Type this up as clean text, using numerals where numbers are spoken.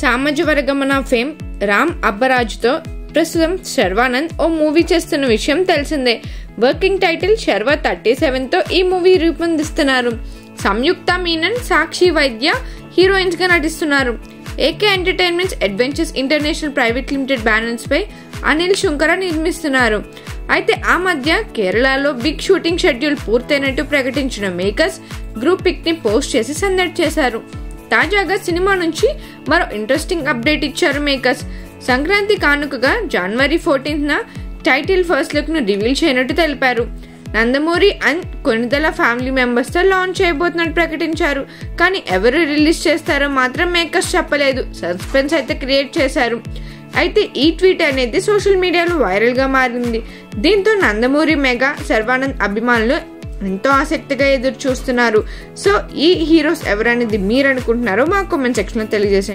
సామాజిక ఫేమ్ రామ్ అబ్బరాజుతో ప్రస్తుతం శర్వానంద్ ఓ మూవీ చేస్తున్న విషయం తెలిసిందే. వర్కింగ్ టైటిల్ శర్వ 37తో ఈ మూవీ రూపొందిస్తున్నారు. సంయుక్త మీనన్, సాక్షి వైద్య హీరోయిన్స్ గా నటిస్తున్నారు. AK Entertainments Adventures International Private Limited banners పై అనిల్ శుంకర నిర్మిస్తున్నారు. అయితే ఆ మధ్య కేరళలో బిగ్ షూటింగ్ షెడ్యూల్ పూర్తయినట్టు ప్రకటించిన మేకర్స్ గ్రూప్ పిక్ ని పోస్ట్ చేసి సందడి చేశారు. తాజాగా సినిమా నుంచి మరో ఇంట్రెస్టింగ్ అప్డేట్ ఇచ్చారు మేకర్స్. సంక్రాంతి కానుకగా జనవరి 14న టైటిల్ ఫస్ట్ లుక్ ను రివీల్ చేయనట్టు తెలిపారు. Nandamuri and Konidela family members తో లాంచ్ చేయబోతున్నట్టు ప్రకటించారు. కానీ ఎవరు రిలీజ్ చేస్తారో మాత్రం మేకర్స్ చెప్పలేదు. సస్పెన్స్ అయితే క్రియేట్ చేశారు. అయితే ఈ ట్వీట్ అనేది సోషల్ మీడియాలో వైరల్ గా మారింది. దీంతో నందమూరి మెగా శర్వానంద్ అభిమానులు ఎంతో ఆసక్తిగా ఎదురు చూస్తున్నారు. సో ఈ హీరోస్ ఎవరనేది మీరు అనుకుంటున్నారో మా కామెంట్ సెక్షన్ లో తెలియజేయండి.